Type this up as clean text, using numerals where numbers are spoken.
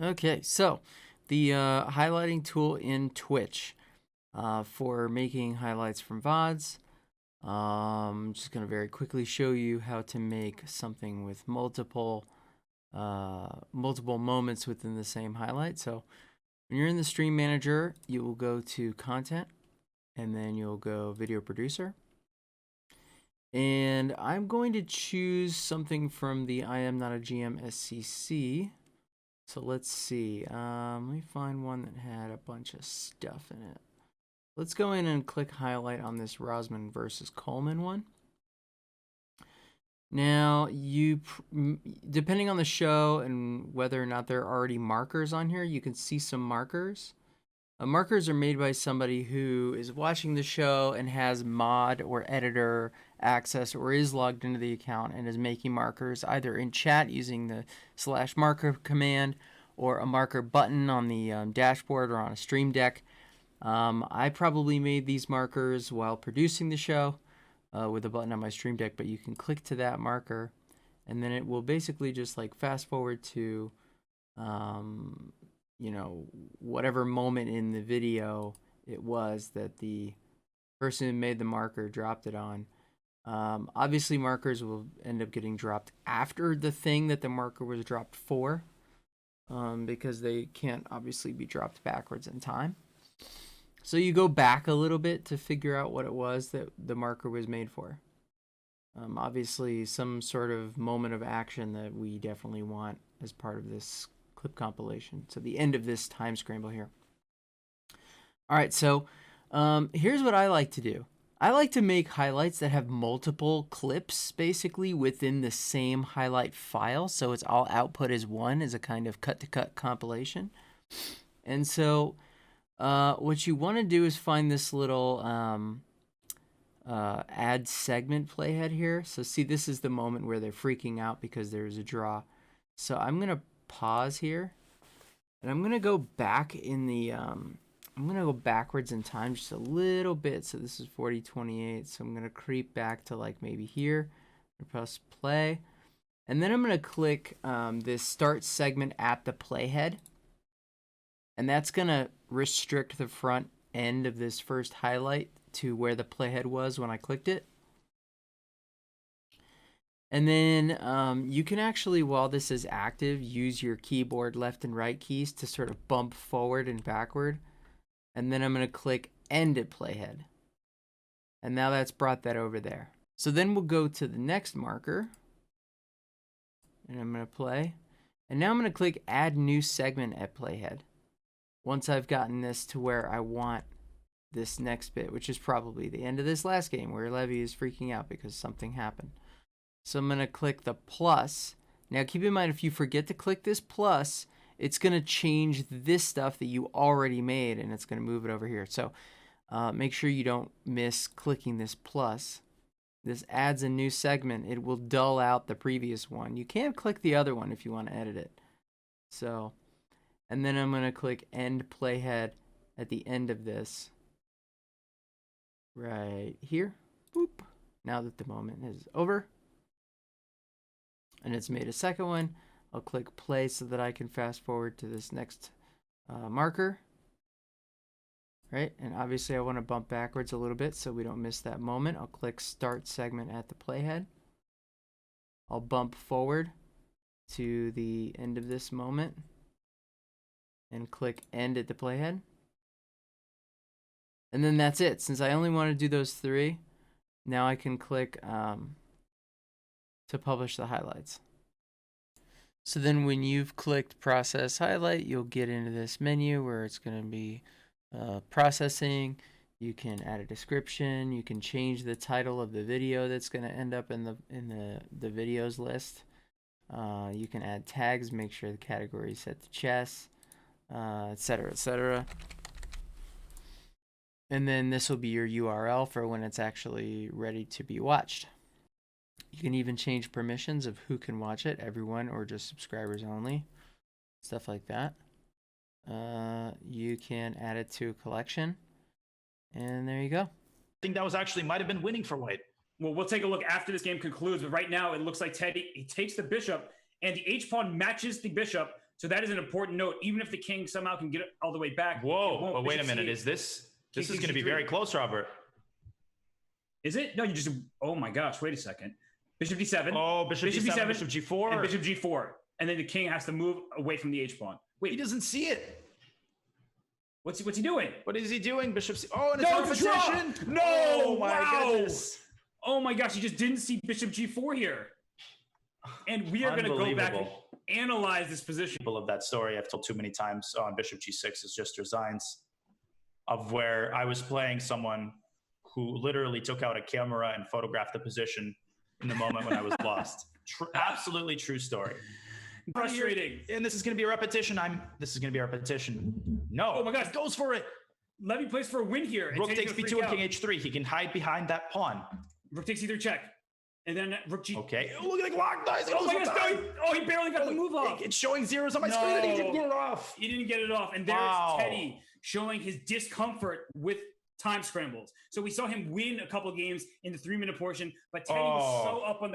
Okay, so the highlighting tool in Twitch for making highlights from VODs. I'm just going to very quickly show you how to make something with multiple moments within the same highlight. So when you're in the stream manager, you will go to content and then you'll go video producer. And I'm going to choose something from the I Am Not a GM SCC. So let's see. Let me find one that had a bunch of stuff in it. Let's go in and click highlight on this Rosman versus Coleman one. Now, depending on the show and whether or not there are already markers on here, you can see some markers. Markers are made by somebody who is watching the show and has mod or editor access or is logged into the account and is making markers either in chat using the /marker command or a marker button on the dashboard or on a stream deck. I probably made these markers while producing the show with a button on my stream deck, but you can click to that marker and then it will basically just like fast forward to you know, whatever moment in the video it was that the person who made the marker dropped it on. Obviously, markers will end up getting dropped after the thing that the marker was dropped for, because they can't obviously be dropped backwards in time. So you go back a little bit to figure out what it was that the marker was made for. Obviously, some sort of moment of action that we definitely want as part of this clip compilation. So the end of this time scramble here. All right, so here's what I like to do. I like to make highlights that have multiple clips basically within the same highlight file. So it's all output as one, as a kind of cut-to-cut compilation. And so what you want to do is find this little add segment playhead here. So see, this is the moment where they're freaking out because there's a draw. So I'm going to pause here and I'm going to go back in the I'm going to go backwards in time just a little bit. So this is 4028. So I'm going to creep back to like maybe here and press play. And then I'm going to click this start segment at the playhead. And that's going to restrict the front end of this first highlight to where the playhead was when I clicked it. And then you can actually, while this is active, use your keyboard left and right keys to sort of bump forward and backward. And then I'm going to click end at playhead. And now that's brought that over there. So then we'll go to the next marker. And I'm going to play. And now I'm going to click add new segment at playhead. Once I've gotten this to where I want this next bit, which is probably the end of this last game where Levy is freaking out because something happened. So I'm going to click the plus. Now keep in mind, if you forget to click this plus, it's going to change this stuff that you already made and it's going to move it over here. So make sure you don't miss clicking this plus. This adds a new segment. It will dull out the previous one. You can click the other one if you want to edit it. So, and then I'm going to click end playhead at the end of this. Right here. Boop. Now that the moment is over. And it's made a second one. I'll click play so that I can fast forward to this next marker. Right, and obviously I want to bump backwards a little bit so we don't miss that moment. I'll click start segment at the playhead. I'll bump forward to the end of this moment and click end at the playhead. And then that's it. Since I only want to do those three, now I can click to publish the highlights. So then when you've clicked process highlight, you'll get into this menu where it's going to be processing. You can add a description. You can change the title of the video that's going to end up in the videos list. You can add tags, make sure the category is set to chess, etc., etc. And then this will be your URL for when it's actually ready to be watched. You can even change permissions of who can watch it, everyone or just subscribers only, stuff like that. You can add it to a collection, and there you go. I think that was actually might have been winning for White. Well, we'll take a look after this game concludes, but right now it looks like Teddy, he takes the bishop, and the H-pawn matches the bishop So that is an important note. Even if the king somehow can get it all the way back. Whoa, but wait a minute. Is this is going to be very close, Robert? Is it? No, you just. Oh my gosh! Wait a second. Bishop d7. Oh, bishop d7, bishop g4, and bishop g4, and then the king has to move away from the h pawn. Wait, he doesn't see it. What's he doing? What is he doing? Bishop c. Oh, and it's no, repetition. No, oh my goodness. Oh my gosh, he just didn't see bishop g4 here. And we are going to go back and analyze this position. People of that story I've told too many times on bishop g6 is just resigns, of where I was playing someone who literally took out a camera and photographed the position in the moment when I was lost. Absolutely true story. Frustrating. And this is going to be a repetition. This is going to be a repetition. No. Oh my gosh. Goes for it. Levy plays for a win here. Rook takes b2 and king h3. He can hide behind that pawn. Rook takes either check. And then rook g. Okay. Oh, look at the clock. Nice. Oh my gosh. No, he barely got the move off. It's showing zeros on my screen and he didn't get it off. He didn't get it off. And there's Teddy showing his discomfort with time scrambles. So we saw him win a couple games in the 3-minute portion, but Teddy was so up on the